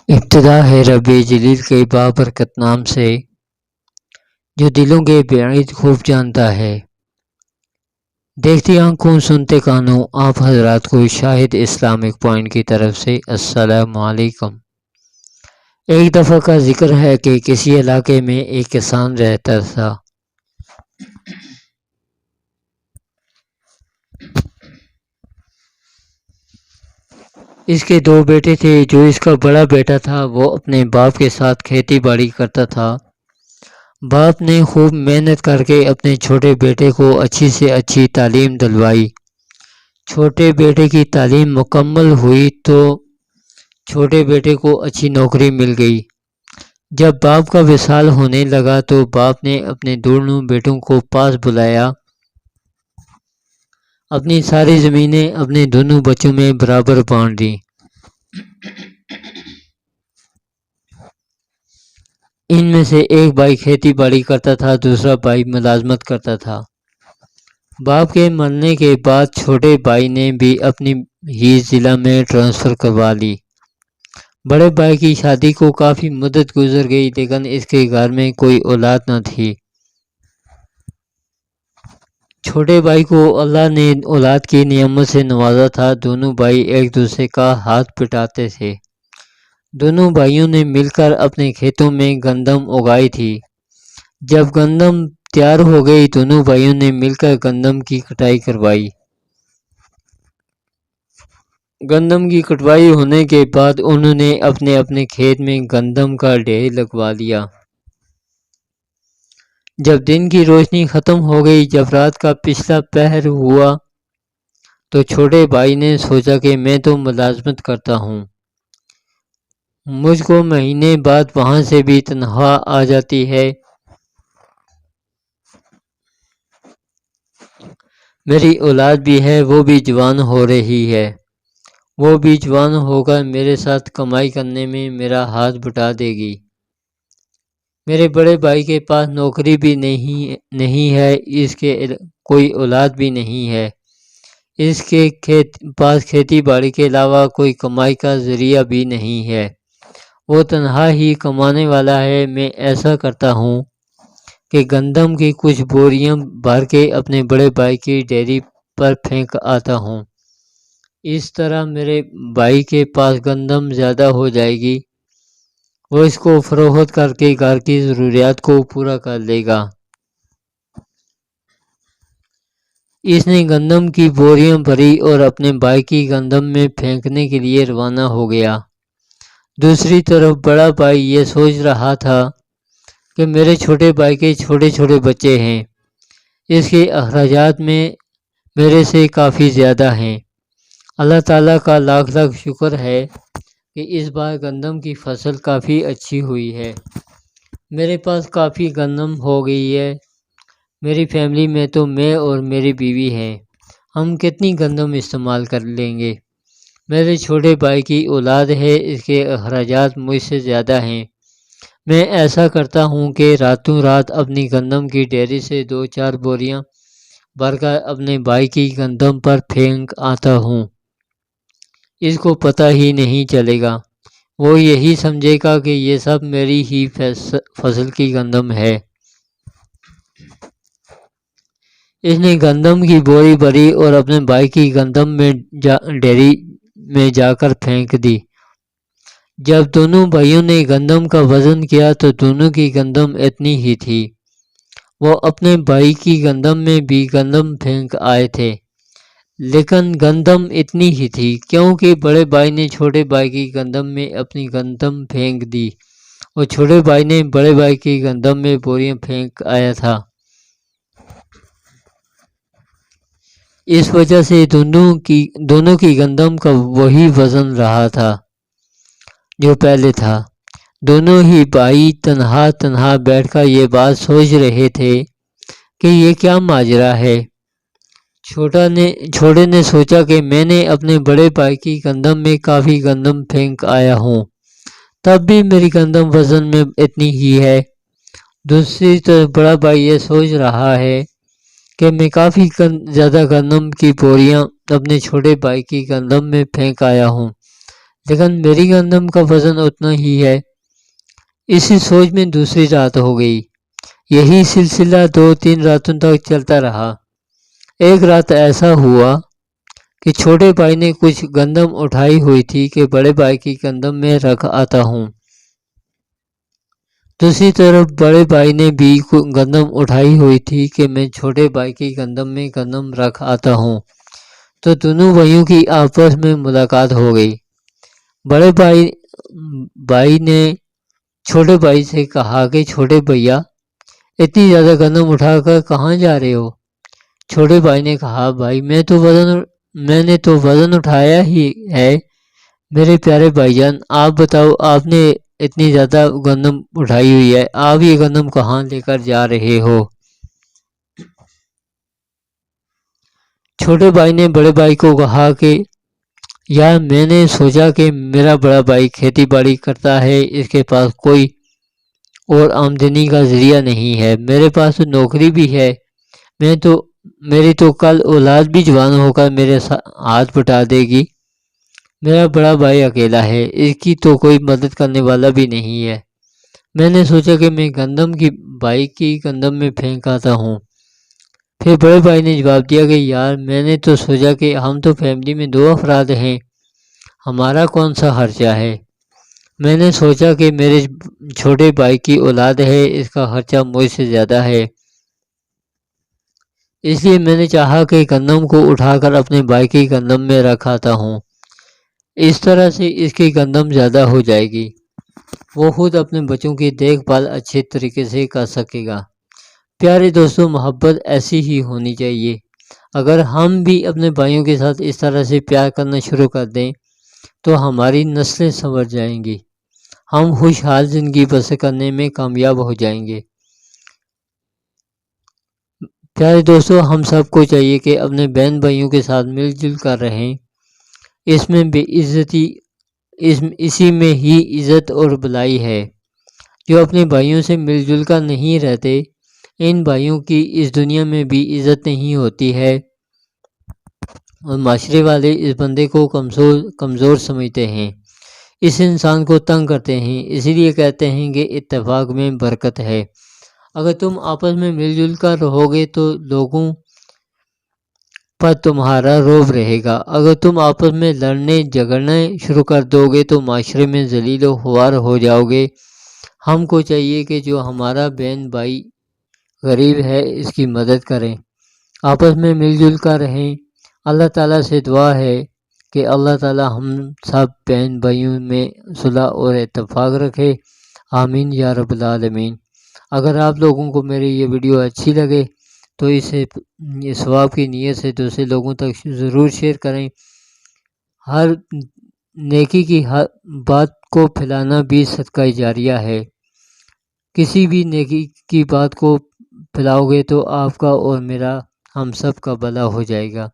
ابتدا ہے رب جلیل کے بابرکت نام سے، جو دلوں کے بعید خوب جانتا ہے۔ دیکھتی آنکھوں سنتے کانوں، آپ حضرات کو شاہد اسلامک پوائنٹ کی طرف سے السلام علیکم۔ ایک دفعہ کا ذکر ہے کہ کسی علاقے میں ایک کسان رہتا تھا۔ اس کے دو بیٹے تھے۔ جو اس کا بڑا بیٹا تھا وہ اپنے باپ کے ساتھ کھیتی باڑی کرتا تھا۔ باپ نے خوب محنت کر کے اپنے چھوٹے بیٹے کو اچھی سے اچھی تعلیم دلوائی۔ چھوٹے بیٹے کی تعلیم مکمل ہوئی تو چھوٹے بیٹے کو اچھی نوکری مل گئی۔ جب باپ کا وصال ہونے لگا تو باپ نے اپنے دونوں بیٹوں کو پاس بلایا، اپنی ساری زمینیں اپنے دونوں بچوں میں برابر بانٹ دیں۔ ان میں سے ایک بھائی کھیتی باڑی کرتا تھا، دوسرا بھائی ملازمت کرتا تھا۔ باپ کے مرنے کے بعد چھوٹے بھائی نے بھی اپنی ہی ضلع میں ٹرانسفر کروا لی۔ بڑے بھائی کی شادی کو کافی مدت گزر گئی، لیکن اس کے گھر میں کوئی اولاد نہ تھی۔ چھوٹے بھائی کو اللہ نے اولاد کی نعمت سے نوازا تھا۔ دونوں بھائی ایک دوسرے کا ہاتھ بٹاتے تھے۔ دونوں بھائیوں نے مل کر اپنے کھیتوں میں گندم اگائی تھی۔ جب گندم تیار ہو گئی، دونوں بھائیوں نے مل کر گندم کی کٹائی کروائی۔ گندم کی کٹوائی ہونے کے بعد انہوں نے اپنے اپنے کھیت میں گندم کا ڈھیر لگوا لیا۔ جب دن کی روشنی ختم ہو گئی، جب رات کا پچھلا پہر ہوا تو چھوٹے بھائی نے سوچا کہ میں تو ملازمت کرتا ہوں، مجھ کو مہینے بعد وہاں سے بھی تنخواہ آ جاتی ہے، میری اولاد بھی ہے، وہ بھی جوان ہو رہی ہے، وہ بھی جوان ہو کر میرے ساتھ کمائی کرنے میں میرا ہاتھ بٹا دے گی۔ میرے بڑے بھائی کے پاس نوکری بھی نہیں ہے، اس کے کوئی اولاد بھی نہیں ہے، اس کے پاس کھیتی باڑی کے علاوہ کوئی کمائی کا ذریعہ بھی نہیں ہے، وہ تنہا ہی کمانے والا ہے۔ میں ایسا کرتا ہوں کہ گندم کی کچھ بوریاں بھر کے اپنے بڑے بھائی کی ڈیری پر پھینک آتا ہوں، اس طرح میرے بھائی کے پاس گندم زیادہ ہو جائے گی، وہ اس کو فروخت کر کے گھر کی ضروریات کو پورا کر لے گا۔ اس نے گندم کی بوریاں بھری اور اپنے بھائی کی گندم میں پھینکنے کے لیے روانہ ہو گیا۔ دوسری طرف بڑا بھائی یہ سوچ رہا تھا کہ میرے چھوٹے بھائی کے چھوٹے چھوٹے بچے ہیں، اس کے اخراجات میں میرے سے کافی زیادہ ہیں۔ اللہ تعالیٰ کا لاکھ لاکھ شکر ہے کہ اس بار گندم کی فصل کافی اچھی ہوئی ہے، میرے پاس کافی گندم ہو گئی ہے۔ میری فیملی میں تو میں اور میری بیوی ہیں، ہم کتنی گندم استعمال کر لیں گے؟ میرے چھوٹے بھائی کی اولاد ہے، اس کے اخراجات مجھ سے زیادہ ہیں۔ میں ایسا کرتا ہوں کہ راتوں رات اپنی گندم کی ڈیری سے 2-4 بوریاں بھر کر اپنے بھائی کی گندم پر پھینک آتا ہوں، اس کو پتہ ہی نہیں چلے گا، وہ یہی سمجھے گا کہ یہ سب میری ہی فصل کی گندم ہے۔ اس نے گندم کی بوری بھری اور اپنے بھائی کی گندم میں ڈیری میں جا کر پھینک دی۔ جب دونوں بھائیوں نے گندم کا وزن کیا تو دونوں کی گندم اتنی ہی تھی، وہ اپنے بھائی کی گندم میں بھی گندم پھینک آئے تھے، لیکن گندم اتنی ہی تھی کیونکہ بڑے بھائی نے چھوٹے بھائی کی گندم میں اپنی گندم پھینک دی اور چھوٹے بھائی نے بڑے بھائی کی گندم میں بوریاں پھینک آیا تھا۔ اس وجہ سے دونوں کی گندم کا وہی وزن رہا تھا جو پہلے تھا۔ دونوں ہی بھائی تنہا بیٹھ کر یہ بات سوچ رہے تھے کہ یہ کیا ماجرا ہے۔ چھوٹے نے سوچا کہ میں نے اپنے بڑے بھائی کی گندم میں کافی گندم پھینک آیا ہوں، تب بھی میری گندم وزن میں اتنی ہی ہے۔ دوسری طرف بڑا بھائی یہ سوچ رہا ہے کہ میں کافی زیادہ گندم کی بوریاں اپنے چھوٹے بھائی کی گندم میں پھینک آیا ہوں، لیکن میری گندم کا وزن اتنا ہی ہے۔ اسی سوچ میں دوسری رات ہو گئی۔ یہی سلسلہ 2-3 راتوں تک چلتا رہا۔ ایک رات ایسا ہوا کہ چھوٹے بھائی نے کچھ گندم اٹھائی ہوئی تھی کہ بڑے بھائی کی گندم میں رکھ آتا ہوں۔ دوسری طرف بڑے بھائی نے بھی گندم اٹھائی ہوئی تھی کہ میں چھوٹے بھائی کی گندم میں گندم رکھ آتا ہوں، تو دونوں بھائیوں کی آپس میں ملاقات ہو گئی۔ بڑے بھائی نے چھوٹے بھائی سے کہا کہ چھوٹے بھیا، اتنی زیادہ گندم اٹھا کر کہاں جا رہے ہو؟ چھوٹے بھائی نے کہا، بھائی میں نے تو وزن اٹھایا ہی ہے۔ میرے پیارے بھائی جان، آپ بتاؤ، آپ نے اتنی زیادہ گندم اٹھائی ہوئی ہے، آپ یہ گندم کہاں لے کر جا رہے ہو؟ چھوٹے بھائی نے بڑے بھائی کو کہا کہ یار، میں نے سوچا کہ میرا بڑا بھائی کھیتی باڑی کرتا ہے، اس کے پاس کوئی اور آمدنی کا ذریعہ نہیں ہے، میرے پاس نوکری بھی ہے، میری تو کل اولاد بھی جوان ہو کر میرے ہاتھ بٹا دے گی۔ میرا بڑا بھائی اکیلا ہے، اس کی تو کوئی مدد کرنے والا بھی نہیں ہے۔ میں نے سوچا کہ میں بھائی کی گندم میں پھینک آتا ہوں۔ پھر بڑے بھائی نے جواب دیا کہ یار، میں نے تو سوچا کہ ہم تو فیملی میں 2 افراد ہیں، ہمارا کون سا خرچہ ہے؟ میں نے سوچا کہ میرے چھوٹے بھائی کی اولاد ہے، اس کا خرچہ مجھ سے زیادہ ہے، اس لیے میں نے چاہا کہ گندم کو اٹھا کر اپنے بھائی کی گندم میں رکھ آتا ہوں، اس طرح سے اس کی گندم زیادہ ہو جائے گی، وہ خود اپنے بچوں کی دیکھ بھال اچھے طریقے سے کر سکے گا۔ پیارے دوستوں، محبت ایسی ہی ہونی چاہیے۔ اگر ہم بھی اپنے بھائیوں کے ساتھ اس طرح سے پیار کرنا شروع کر دیں تو ہماری نسلیں سنور جائیں گی، ہم خوشحال زندگی بسر کرنے میں کامیاب ہو جائیں گے۔ پیارے دوستو، ہم سب کو چاہیے کہ اپنے بہن بھائیوں کے ساتھ مل جل کر رہیں، اسی میں ہی عزت اور بھلائی ہے۔ جو اپنے بھائیوں سے مل جل کر نہیں رہتے، ان بھائیوں کی اس دنیا میں بھی عزت نہیں ہوتی ہے، اور معاشرے والے اس بندے کو کمزور سمجھتے ہیں، اس انسان کو تنگ کرتے ہیں، اسی لیے کہتے ہیں کہ اتفاق میں برکت ہے۔ اگر تم آپس میں مل جل کر رہو گے تو لوگوں پر تمہارا رعب رہے گا، اگر تم آپس میں لڑنے جھگڑنے شروع کر دو گے تو معاشرے میں ذلیل و خوار ہو جاؤ گے۔ ہم کو چاہیے کہ جو ہمارا بہن بھائی غریب ہے، اس کی مدد کریں، آپس میں مل جل کر رہیں۔ اللہ تعالیٰ سے دعا ہے کہ اللہ تعالیٰ ہم سب بہن بھائیوں میں صلح اور اتفاق رکھے، آمین یا رب العالمین۔ اگر آپ لوگوں کو میری یہ ویڈیو اچھی لگے تو اسے ثواب کی نیت سے دوسرے لوگوں تک ضرور شیئر کریں۔ ہر نیکی کی بات کو پھیلانا بھی صدقہ جاریہ ہے، کسی بھی نیکی کی بات کو پھیلاؤ گے تو آپ کا اور میرا، ہم سب کا بھلا ہو جائے گا۔